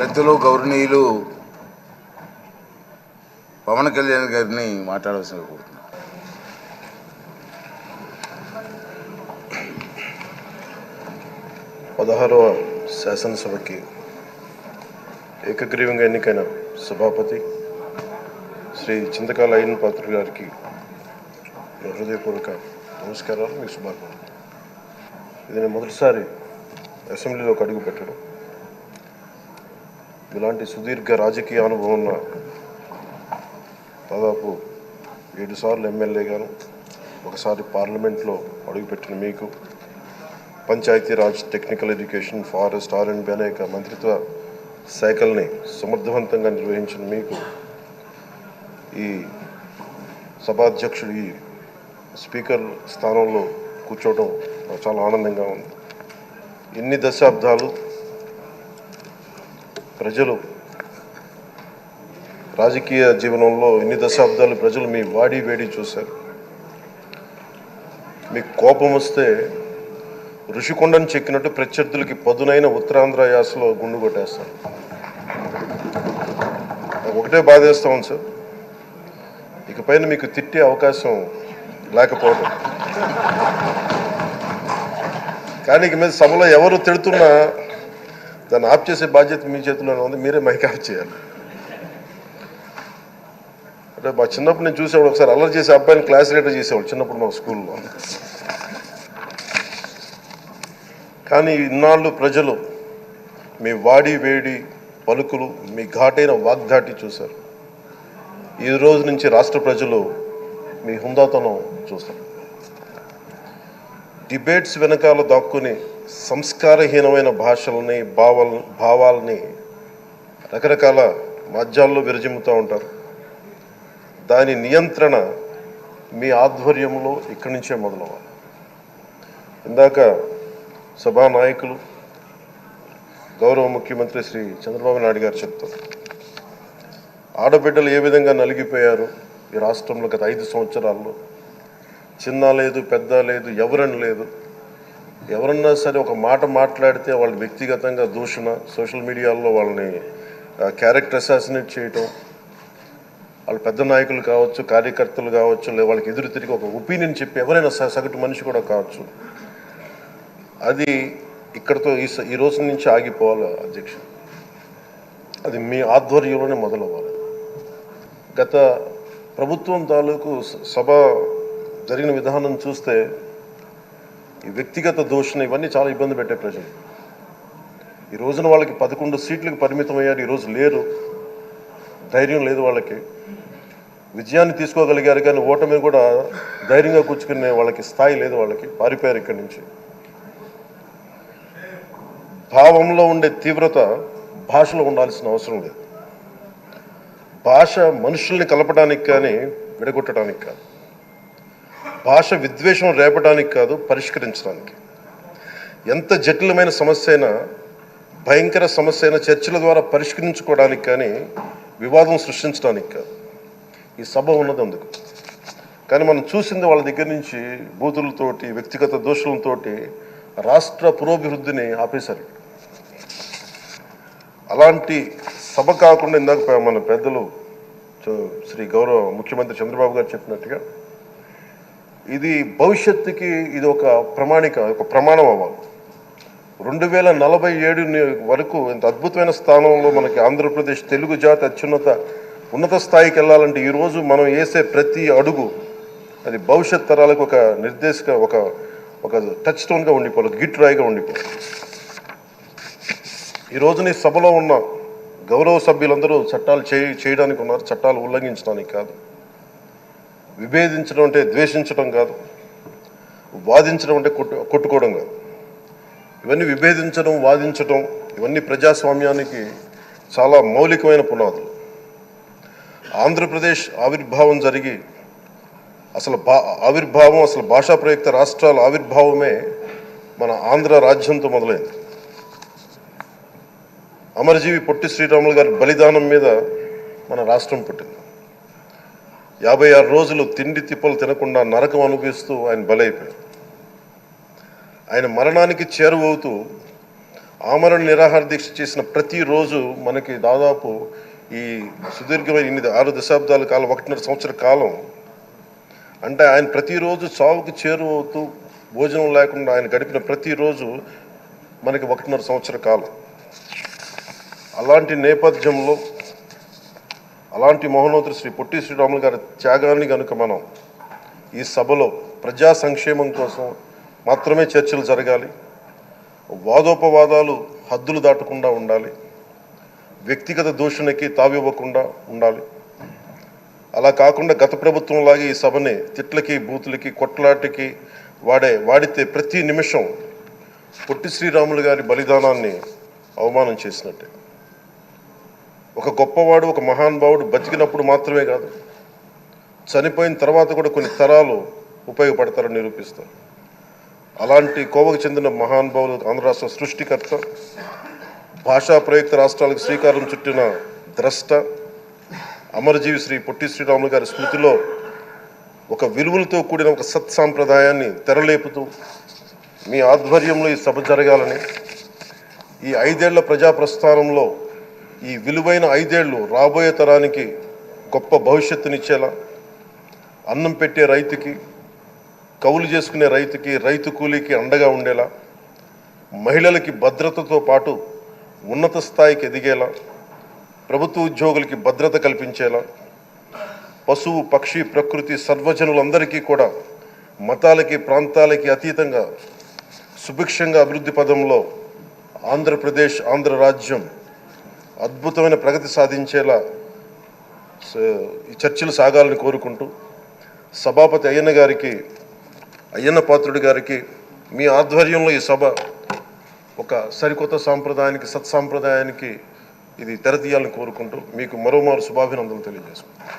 పెద్దలు గౌరవనీయులు పవన్ కళ్యాణ్ గారిని మాట్లాడవలసిన కోరుతున్నాను. పదహారవ శాసనసభకి ఏకగ్రీవంగా ఎన్నికైన సభాపతి శ్రీ చింతకాయల అయ్యన్ పాత్రుడు గారికి హృదయపూర్వక నమస్కారాలు, మీకు శుభాకాంక్షలు. ఇది నేను మొదటిసారి అసెంబ్లీలోకి అడుగు పెట్టడం. ఇలాంటి సుదీర్ఘ రాజకీయ అనుభవం ఉన్న దాదాపు 7 సార్లు ఎమ్మెల్యేగాను, ఒకసారి పార్లమెంట్లో అడుగుపెట్టిన మీకు, Panchayati Raj, technical education, forest, R&B అనేక మంత్రిత్వ శాఖల్ని సమర్థవంతంగా నిర్వహించిన మీకు ఈ సభాధ్యక్షుడు, ఈ స్పీకర్ స్థానంలో కూర్చోవడం నాకు చాలా ఆనందంగా ఉంది. ఇన్ని దశాబ్దాలు ప్రజలు రాజకీయ జీవనంలో ఇన్ని దశాబ్దాలు ప్రజలు మీ వాడి వేడి చూశారు. మీకు కోపం వస్తే ఋషికొండను చెక్కినట్టు ప్రత్యర్థులకి పదునైన ఉత్తరాంధ్ర యాసలో గుండు కొట్టేస్తారు. ఒకటే బాధేస్తా ఉంది సార్, ఇకపైన మీకు తిట్టే అవకాశం లేకపోవడం. కానీ ఇక మీద సభలో ఎవరు తిడుతున్నా దాన్ని ఆఫ్ చేసే బాధ్యత మీ చేతిలోనే ఉంది. మీరే మైక్ ఆఫ్ చేయాలి. అంటే మా చిన్నప్పుడు నేను చూసేవాడు, ఒకసారి అల్లరి చేసే అబ్బాయిని క్లాస్ లీడర్ చేసేవాడు చిన్నప్పుడు మా స్కూల్లో. కానీ ఇన్నాళ్ళు ప్రజలు మీ వాడి వేడి పలుకులు, మీ ఘాటైన వాగ్దాటి చూశారు. ఈ రోజు నుంచి రాష్ట్ర ప్రజలు మీ హుందాతనం చూస్తారు. డిబేట్స్ వెనకాల దాక్కుని సంస్కారహీనమైన భాషల్ని, భావాల్ని రకరకాల మాధ్యాల్లో విరజిమ్ముతూ ఉంటారు. దాని నియంత్రణ మీ ఆధ్వర్యంలో ఇక్కడి నుంచే మొదలవ్వాలి. ఇందాక సభానాయకులు గౌరవ ముఖ్యమంత్రి శ్రీ చంద్రబాబు నాయుడు గారు చెప్తారు, ఆడబిడ్డలు ఏ విధంగా నలిగిపోయారు ఈ రాష్ట్రంలో గత 5 సంవత్సరాల్లో. చిన్న లేదు, పెద్ద లేదు, ఎవరని లేదు. ఎవరన్నా సరే ఒక మాట మాట్లాడితే వాళ్ళు వ్యక్తిగతంగా దూషణ, సోషల్ మీడియాలో వాళ్ళని క్యారెక్టర్ అసాసినేట్ చేయటం, వాళ్ళు పెద్ద నాయకులు కావచ్చు, కార్యకర్తలు కావచ్చు, లేదా వాళ్ళకి ఎదురు తిరిగి ఒక ఒపీనియన్ చెప్పి ఎవరైనా సగటు మనిషి కూడా కావచ్చు, అది ఇక్కడితో ఈ రోజు నుంచి ఆగిపోవాలి అధ్యక్ష. అది మీ ఆధ్వర్యంలోనే మొదలవ్వాలి. గత ప్రభుత్వం తాలూకు సభ జరిగిన విధానం చూస్తే ఈ వ్యక్తిగత దూషణ ఇవన్నీ చాలా ఇబ్బంది పెట్టే ప్రజలు. ఈ రోజున వాళ్ళకి 11 సీట్లకు పరిమితం అయ్యారు, ఈరోజు లేరు, ధైర్యం లేదు వాళ్ళకి. విజయాన్ని తీసుకోగలిగారు కానీ ఓటమిని కూడా ధైర్యంగా కూర్చుకునే వాళ్ళకి స్థాయి లేదు, వాళ్ళకి పారిపోయారు ఇక్కడి నుంచి. భావంలో ఉండే తీవ్రత భాషలో ఉండాల్సిన అవసరం లేదు. భాష మనుషుల్ని కలపడానికి కానీ విడగొట్టడానికి కాదు. భాష విద్వేషం రేపడానికి కాదు, పరిష్కరించడానికి. ఎంత జటిలమైన సమస్య అయినా, భయంకర సమస్య అయినా చర్చల ద్వారా పరిష్కరించుకోవడానికి కానీ వివాదం సృష్టించడానికి కాదు. ఈ సభ ఉన్నది అందుకు. కానీ మనం చూసింది వాళ్ళ దగ్గర నుంచి బూతులతోటి, వ్యక్తిగత దోషులతోటి రాష్ట్ర పురోభివృద్ధిని ఆపేశారు. అలాంటి సభ కాకుండా ఇందాక మన పెద్దలు శ్రీ గౌరవ ముఖ్యమంత్రి చంద్రబాబు గారు చెప్పినట్టుగా ఇది భవిష్యత్తుకి ఇది ఒక ప్రమాణం అవ్వాలి. 2047 వరకు ఇంత అద్భుతమైన స్థానంలో మనకి ఆంధ్రప్రదేశ్ తెలుగు జాతి ఉన్నత స్థాయికి వెళ్ళాలంటే ఈరోజు మనం వేసే ప్రతి అడుగు అది భవిష్యత్ తరాలకు ఒక నిర్దేశక ఒక టచ్ స్టోన్గా ఉండిపోవాలి, గిట్ రాయిగా ఉండిపోవాలి. ఈ రోజున ఈ సభలో ఉన్న గౌరవ సభ్యులందరూ చట్టాలు చేయడానికి ఉన్నారు, చట్టాలు ఉల్లంఘించడానికి కాదు. విభేదించడం అంటే ద్వేషించడం కాదు, వాదించడం అంటే కొట్టుకోవడం కాదు. ఇవన్నీ విభేదించడం, వాదించడం ఇవన్నీ ప్రజాస్వామ్యానికి చాలా మౌలికమైన పునాదులు. ఆంధ్రప్రదేశ్ ఆవిర్భావం జరిగి అసలు భాషా ప్రయుక్త రాష్ట్రాల ఆవిర్భావమే మన ఆంధ్ర రాజ్యంతో మొదలైంది. అమరజీవి పొట్టి శ్రీరాములు గారి బలిదానం మీద మన రాష్ట్రం పుట్టింది. 56 రోజులు తిండి తిప్పలు తినకుండా నరకం అనుభవిస్తూ ఆయన బలైపోయారు. ఆయన మరణానికి చేరువవుతూ ఆమరణ నిరాహార దీక్ష చేసిన ప్రతిరోజు మనకి దాదాపు ఈ సుదీర్ఘమైన 6 దశాబ్దాల కాలం 1.5 సంవత్సర కాలం అంటే ఆయన ప్రతిరోజు చావుకి చేరువవుతూ భోజనం లేకుండా ఆయన గడిపిన ప్రతిరోజు మనకి 1.5 సంవత్సర కాలం. అలాంటి నేపథ్యంలో అలాంటి మహోన్నతుడు శ్రీ పొట్టి శ్రీరాములు గారి త్యాగాన్ని కనుక మనం ఈ సభలో ప్రజా సంక్షేమం కోసం మాత్రమే చర్చలు జరగాలి, వాదోపవాదాలు హద్దులు దాటకుండా ఉండాలి, వ్యక్తిగత దూషణకి తావివ్వకుండా ఉండాలి. అలా కాకుండా గత ప్రభుత్వంలాగే ఈ సభని తిట్లకి బూతులకి కొట్లాటికి వాడితే ప్రతి నిమిషం పొట్టి శ్రీరాములు గారి బలిదానాన్ని అవమానం చేసినట్టే. ఒక గొప్పవాడు ఒక మహానుభావుడు బతికినప్పుడు మాత్రమే కాదు, చనిపోయిన తర్వాత కూడా కొన్ని తరాలు ఉపయోగపడతారని నిరూపిస్తారు. అలాంటి కోవకు చెందిన మహానుభావులు ఆంధ్ర రాష్ట్ర సృష్టికర్త, భాషా ప్రయుక్త రాష్ట్రాలకు శ్రీకారం చుట్టిన ద్రష్ట, అమరజీవి శ్రీ పొట్టి శ్రీరాములు గారి స్మృతిలో ఒక విలువలతో కూడిన ఒక సత్సాంప్రదాయాన్ని తెరలేపుతూ మీ ఆధ్వర్యంలో ఈ సభ జరగాలని, ఈ 5 ఏళ్ల ప్రజాప్రస్థానంలో ఈ విలువైన 5 ఏళ్ళు రాబోయే తరానికి గొప్ప భవిష్యత్తునిచ్చేలా, అన్నం పెట్టే రైతుకి, కౌలు చేసుకునే రైతుకి, రైతు కూలీకి అండగా ఉండేలా, మహిళలకి భద్రతతో పాటు ఉన్నత స్థాయికి ఎదిగేలా, ప్రభుత్వ ఉద్యోగులకి భద్రత కల్పించేలా, పశువు పక్షి ప్రకృతి సర్వజనులందరికీ కూడా మతాలకి ప్రాంతాలకి అతీతంగా సుభిక్షంగా అభివృద్ధి పదంలో ఆంధ్రప్రదేశ్ ఆంధ్ర రాజ్యం అద్భుతమైన ప్రగతి సాధించేలా ఈ చర్చలు సాగాలని కోరుకుంటూ, సభాపతి అయ్యన్న పాత్రుడి గారికి మీ ఆధ్వర్యంలో ఈ సభ ఒక సరికొత్త సాంప్రదాయానికి సత్సాంప్రదాయానికి ఇది తెరతీయాలని కోరుకుంటూ మీకు మరోమారు శుభాభినందనలు తెలియజేసుకుంటాను.